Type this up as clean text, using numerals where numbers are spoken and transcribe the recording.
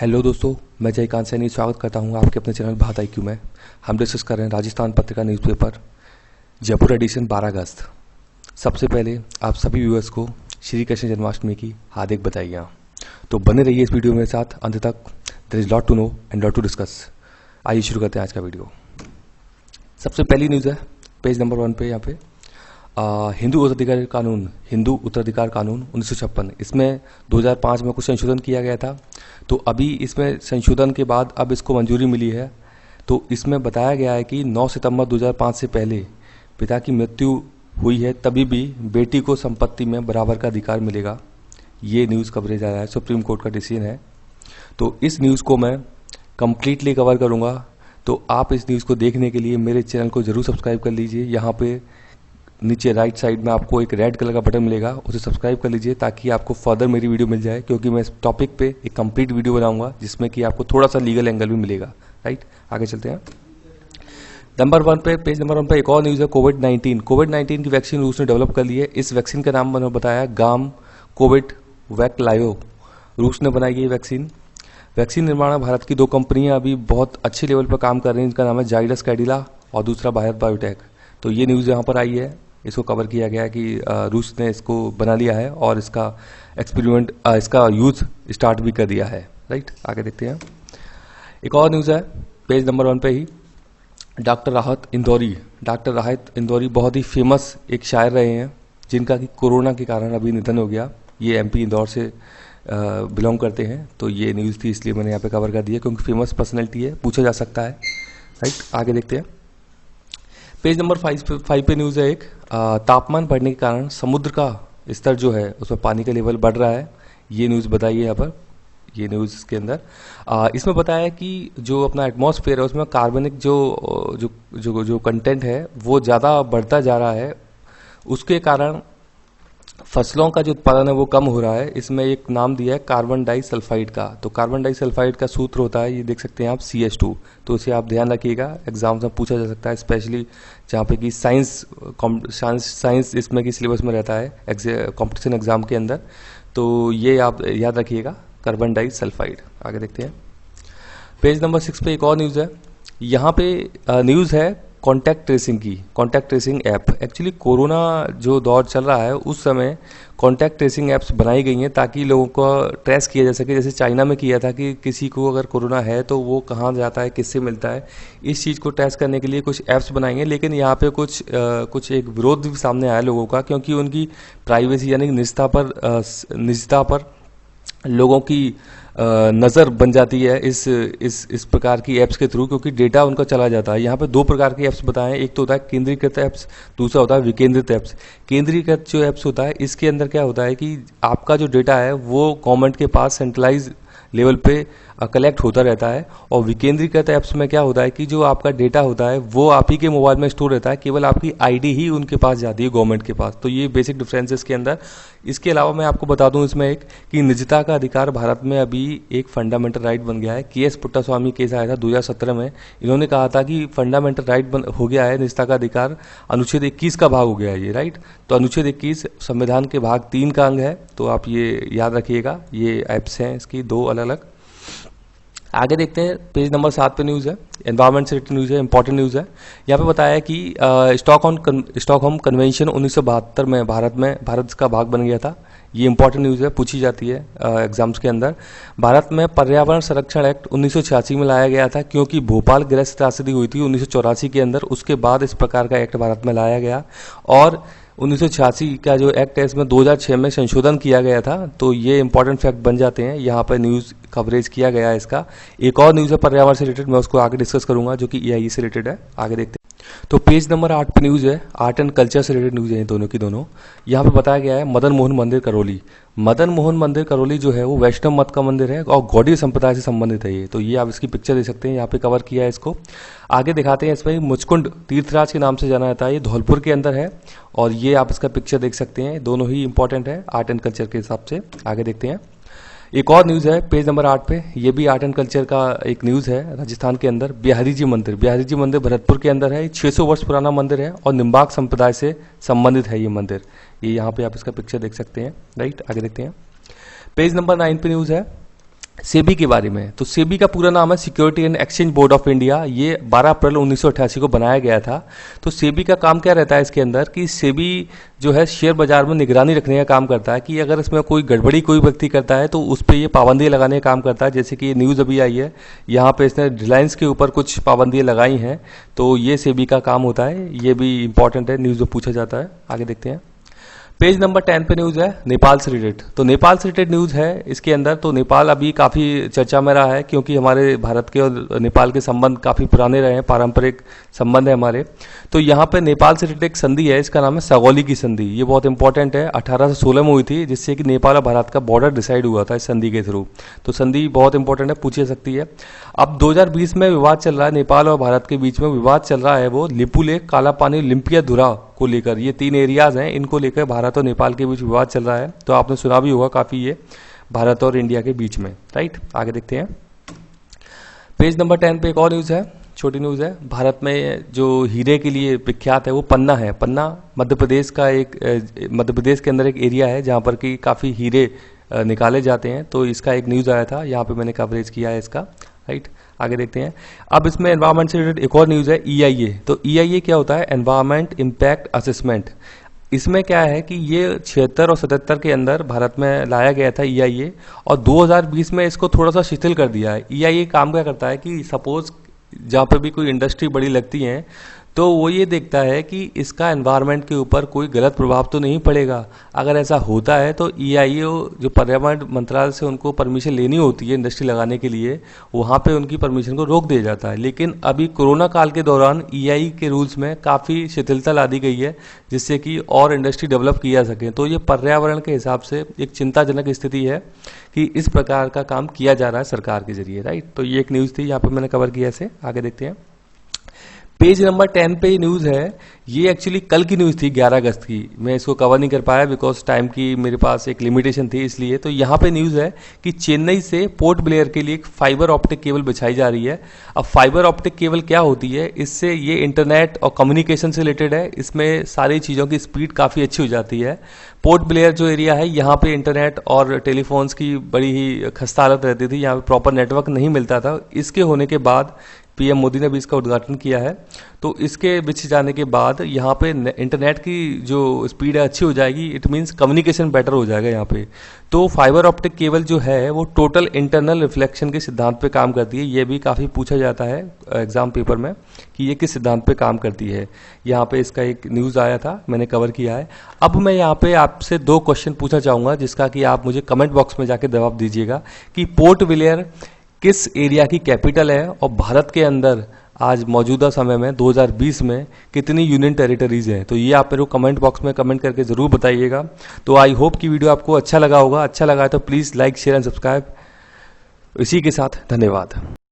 Hello दोस्तों, मैं जयकांत सैनी स्वागत करता हूं आपके अपने चैनल भारत IQ में। हम डिस्कस कर रहे हैं राजस्थान पत्रिका न्यूज़पेपर जयपुर एडिशन 12 अगस्त। सबसे पहले आप सभी व्यूअर्स को श्री कृष्ण जन्माष्टमी की हार्दिक बधाइयाँ। तो बने रहिए इस वीडियो मेरे साथ अंत तक। There is lot to know and lot to discuss. आइए शुरू करते हैं आज का वीडियो। सबसे पहली न्यूज़ है पेज नंबर 1 पे। यहाँ पे हिंदू उत्तराधिकार कानून 1956, इसमें 2005 में कुछ संशोधन किया गया था। तो अभी इसमें संशोधन के बाद अब इसको मंजूरी मिली है। तो इसमें बताया गया है कि 9 सितंबर 2005 से पहले पिता की मृत्यु हुई है तभी भी बेटी को संपत्ति में बराबर का अधिकार मिलेगा। ये न्यूज़ कवरेज आया है, सुप्रीम कोर्ट का डिसीजन है। तो इस न्यूज़ को मैं कंप्लीटली कवर करूँगा। तो आप इस न्यूज़ को देखने के लिए मेरे चैनल को जरूर सब्सक्राइब कर लीजिए। यहाँ पे नीचे राइट साइड में आपको एक रेड कलर का बटन मिलेगा, उसे सब्सक्राइब कर लीजिए ताकि आपको फर्दर मेरी वीडियो मिल जाए, क्योंकि मैं इस टॉपिक पे एक कंप्लीट वीडियो बनाऊंगा जिसमें कि आपको थोड़ा सा लीगल एंगल भी मिलेगा। राइट, आगे चलते हैं। नंबर 1 पे, पेज नंबर 1 पे एक और न्यूज़ है कोविड-19 की वैक्सीन रूस ने डेवलप कर ली है। इस वैक्सीन का नाम मैंने बताया गाम कोविड वैक लायो। रूस ने बनाई ये वैक्सीन निर्माण में भारत की 2 कंपनियां अभी बहुत अच्छे लेवल पर काम कर रही हैं। इनका नाम है जाइडस कैडिला और दूसरा भारत बायोटेक। तो ये न्यूज़ यहाँ पर आई है, इसको कवर किया गया है कि रूस ने इसको बना लिया है और इसका एक्सपेरिमेंट, इसका यूज स्टार्ट भी कर दिया है। राइट, आगे देखते हैं। एक और न्यूज़ है पेज नंबर 1 पे ही। डॉक्टर राहत इंदौरी बहुत ही फेमस एक शायर रहे हैं जिनका कि कोरोना के कारण अभी निधन हो गया। ये MP इंदौर से बिलोंग करते हैं। तो ये न्यूज़ थी इसलिए मैंने यहाँ पे कवर कर दिया, क्योंकि फेमस पर्सनैलिटी है, पूछा जा सकता है। राइट, आगे देखते हैं। पेज नंबर 5 पे न्यूज़ है एक तापमान बढ़ने के कारण समुद्र का स्तर जो है उसमें पानी का लेवल बढ़ रहा है। ये न्यूज़ बताई है यहाँ पर, ये न्यूज़ के अंदर इसमें बताया कि जो अपना एटमॉस्फेयर है उसमें कार्बनिक जो कंटेंट है वो ज़्यादा बढ़ता जा रहा है। उसके कारण फसलों का जो उत्पादन है वो कम हो रहा है। इसमें एक नाम दिया है कार्बन डाइसल्फाइड का। तो कार्बन डाइसल्फाइड का सूत्र होता है, ये देख सकते हैं आप, CH2। तो इसे आप ध्यान रखिएगा, एग्जाम्स में पूछा जा सकता है, स्पेशली जहाँ पे कि साइंस इसमें की सिलेबस में रहता है कॉम्पिटिशन एग्जाम के अंदर। तो ये आप याद रखिएगा, कार्बन डाइसल्फाइड। आगे देखते हैं। पेज नंबर 6 पे एक और न्यूज़ है। यहाँ पे न्यूज़ है contact tracing app. Actually corona जो दौर चल रहा है उस समय कॉन्टैक्ट ट्रेसिंग ऐप्स बनाई गई हैं ताकि लोगों को ट्रेस किया जा सके। जैसे चाइना में किया था कि किसी को अगर कोरोना है तो वो कहाँ जाता है, किससे मिलता है, इस चीज़ को ट्रेस करने के लिए कुछ ऐप्स बनाई हैं। लेकिन यहाँ पे कुछ एक विरोध भी सामने आया लोगों का, क्योंकि उनकी प्राइवेसी यानी निजता पर लोगों की नज़र बन जाती है इस प्रकार की ऐप्स के थ्रू, क्योंकि डेटा उनका चला जाता है। यहाँ पे 2 प्रकार के ऐप्स बताए हैं। एक तो होता है केंद्रीकृत ऐप्स, दूसरा होता है विकेंद्रित ऐप्स। केंद्रीकृत जो ऐप्स होता है इसके अंदर क्या होता है कि आपका जो डेटा है वो गवर्नमेंट के पास सेंट्रलाइज लेवल पे कलेक्ट होता रहता है। और विकेंद्रीकृत ऐप्स में क्या होता है कि जो आपका डेटा होता है वो आप ही के मोबाइल में स्टोर रहता है, केवल आपकी ID ही उनके पास जाती है, गवर्नमेंट के पास। तो ये बेसिक डिफरेंसेस के अंदर। इसके अलावा मैं आपको बता दूं इसमें एक कि निजता का अधिकार भारत में अभी एक फंडामेंटल राइट बन गया है। KS पुट्टास्वामी केस आया था 2017 में। इन्होंने कहा था कि फंडामेंटल राइट हो गया है निजता का अधिकार, अनुच्छेद 21 का भाग हो गया है ये। राइट, तो अनुच्छेद 21 संविधान के भाग 3 का अंग है। तो आप ये याद रखिएगा, ये ऐप्स हैं इसकी 2 अलग अलग। आगे देखते हैं। पेज नंबर 7 पे न्यूज़ है, एनवायरमेंट से रिलेटेड न्यूज़ है, इंपॉर्टेंट न्यूज़ है। यहाँ पे बताया है कि स्टॉकहोम कन्वेंशन 1972 में भारत का भाग बन गया था। ये इंपॉर्टेंट न्यूज़ है, पूछी जाती है एग्जाम्स के अंदर। भारत में पर्यावरण संरक्षण एक्ट 1986 में लाया गया था, क्योंकि भोपाल गृह त्रासदी हुई थी 1984 के अंदर। उसके बाद इस प्रकार का एक्ट भारत में लाया गया और 1986 का जो एक्ट है इसमें 2006 में संशोधन किया गया था। तो ये इंपॉर्टेंट फैक्ट बन जाते हैं, यहाँ पर न्यूज़ कवरेज किया गया है इसका। एक और न्यूज़ है पर्यावरण से रिलेटेड, मैं उसको आगे डिस्कस करूंगा, जो कि EIE से रिलेटेड है। आगे देखते हैं। तो पेज नंबर 8 पे न्यूज़ है, आर्ट एंड कल्चर से रिलेटेड न्यूज़ है दोनों की दोनों। यहाँ पे बताया गया है मदन मोहन मंदिर करौली जो है वो वैष्णव मत का मंदिर है और गौड़ीय संप्रदाय से संबंधित है ये। तो ये आप इसकी पिक्चर देख सकते हैं, यहाँ पे कवर किया है इसको। आगे दिखाते हैं। इसमें मुचकुंड तीर्थराज के नाम से जाना जाता है, ये धौलपुर के अंदर है और ये आप इसका पिक्चर देख सकते हैं। दोनों ही इंपॉर्टेंट है आर्ट एंड कल्चर के हिसाब से। आगे देखते हैं। एक और न्यूज़ है पेज नंबर 8 पे, ये भी आर्ट एंड कल्चर का एक न्यूज़ है। राजस्थान के अंदर बिहारी जी मंदिर भरतपुर के अंदर है। 600 वर्ष पुराना मंदिर है और निम्बाक संप्रदाय से संबंधित है ये मंदिर। ये यहाँ पे आप इसका पिक्चर देख सकते हैं। राइट, आगे देखते हैं। पेज नंबर 9 पे न्यूज़ है सेबी के बारे में। तो सेबी का पूरा नाम है security and exchange board of India. ये 12 अप्रैल 1988 को बनाया गया था। तो सेबी का काम क्या रहता है इसके अंदर कि सेबी जो है शेयर बाजार में निगरानी रखने का काम करता है कि अगर इसमें कोई गड़बड़ी कोई व्यक्ति करता है तो उस पर ये पाबंदी लगाने का काम करता है। जैसे कि ये न्यूज़ अभी आई है, यहाँ पे इसने रिलायंस के ऊपर कुछ पाबंदियाँ लगाई हैं, तो ये सेबी का काम होता है। ये भी इंपॉर्टेंट है, न्यूज़ में पूछा जाता है। आगे देखते हैं। पेज नंबर 10 पे न्यूज़ है नेपाल से रिलेटेड। तो नेपाल से रिलेटेड न्यूज़ है इसके अंदर। तो नेपाल अभी काफ़ी चर्चा में रहा है क्योंकि हमारे भारत के और नेपाल के संबंध काफ़ी पुराने रहे हैं, पारंपरिक संबंध है हमारे। तो यहाँ पे नेपाल से रिलेटेड एक संधि है, इसका नाम है सगौली की संधि। ये बहुत इंपॉर्टेंट है, 1816 में हुई थी, जिससे कि नेपाल और भारत का बॉर्डर डिसाइड हुआ था इस संधि के थ्रू। तो संधि बहुत इंपॉर्टेंट है, पूछ सकती है। अब 2020 में विवाद चल रहा है, नेपाल और भारत के बीच में विवाद चल रहा है, वो लिपू लेक, काला पानी, लिम्पिया धुरा को लेकर। ये 3 एरियाज हैं, इनको लेकर भारत और नेपाल के बीच विवाद चल रहा है। तो आपने सुना भी होगा काफ़ी, ये भारत और इंडिया के बीच में, राइट। आगे देखते हैं। पेज नंबर 10 पे एक और न्यूज़ है, छोटी न्यूज़ है। भारत में जो हीरे के लिए विख्यात है वो पन्ना है। पन्ना मध्य प्रदेश का मध्य प्रदेश के अंदर एक एरिया है जहाँ पर कि काफ़ी हीरे निकाले जाते हैं। तो इसका एक न्यूज़ आया था, यहाँ पे मैंने कवरेज किया है इसका, राइट। आगे देखते हैं। अब इसमें एनवायरमेंट से रिलेटेड एक और न्यूज़ है, EIA। तो EIA क्या होता है? Environment impact assessment. इसमें क्या है कि ये 76 और 77 के अंदर भारत में लाया गया था EIA, और 2020 में इसको थोड़ा सा शिथिल कर दिया है। EIA काम क्या करता है कि सपोज जहाँ पे भी कोई इंडस्ट्री बड़ी लगती है तो वो ये देखता है कि इसका एनवायरनमेंट के ऊपर कोई गलत प्रभाव तो नहीं पड़ेगा। अगर ऐसा होता है तो EIA जो पर्यावरण मंत्रालय से उनको परमिशन लेनी होती है इंडस्ट्री लगाने के लिए, वहाँ पे उनकी परमिशन को रोक दिया जाता है। लेकिन अभी कोरोना काल के दौरान EIA के रूल्स में काफ़ी शिथिलता ला दी गई है, जिससे कि और इंडस्ट्री डेवलप की जा सके। तो ये पर्यावरण के हिसाब से एक चिंताजनक स्थिति है कि इस प्रकार का काम किया जा रहा है सरकार के जरिए, राइट। तो ये एक न्यूज़ थी, यहाँ पर मैंने कवर किया इसे। आगे देखते हैं। पेज नंबर 10 पे न्यूज़ है, ये एक्चुअली कल की न्यूज़ थी 11 अगस्त की। मैं इसको कवर नहीं कर पाया बिकॉज टाइम की मेरे पास एक लिमिटेशन थी, इसलिए। तो यहाँ पे न्यूज़ है कि चेन्नई से पोर्ट ब्लेयर के लिए एक फाइबर ऑप्टिक केबल बिछाई जा रही है। अब फाइबर ऑप्टिक केबल क्या होती है? इससे ये इंटरनेट और कम्युनिकेशन से रिलेटेड है। इसमें सारी चीज़ों की स्पीड काफ़ी अच्छी हो जाती है। पोर्ट ब्लेयर जो एरिया है, यहाँ पे इंटरनेट और टेलीफोन्स की बड़ी ही खस्ता हालत रहती थी, यहाँ पे प्रॉपर नेटवर्क नहीं मिलता था। इसके होने के बाद PM मोदी ने भी इसका उद्घाटन किया है। तो इसके बिछ जाने के बाद यहाँ पे इंटरनेट की जो स्पीड है अच्छी हो जाएगी। इट मीन्स कम्युनिकेशन बेटर हो जाएगा यहाँ पे। तो फाइबर ऑप्टिक केबल जो है वो टोटल इंटरनल रिफ्लेक्शन के सिद्धांत पे काम करती है। ये भी काफ़ी पूछा जाता है एग्जाम पेपर में कि ये किस सिद्धांत पे काम करती है। यहाँ पे इसका एक न्यूज़ आया था, मैंने कवर किया है। अब मैं यहाँ पे आपसे 2 क्वेश्चन पूछना चाहूँगा, जिसका कि आप मुझे कमेंट बॉक्स में जाके जवाब दीजिएगा कि पोर्ट ब्लेयर किस एरिया की कैपिटल है और भारत के अंदर आज मौजूदा समय में 2020 में कितनी यूनियन टेरिटरीज हैं। तो ये आप मेरे को कमेंट बॉक्स में कमेंट करके ज़रूर बताइएगा। तो आई होप कि वीडियो आपको अच्छा लगा होगा। अच्छा लगा है तो please like, share and subscribe. इसी के साथ धन्यवाद।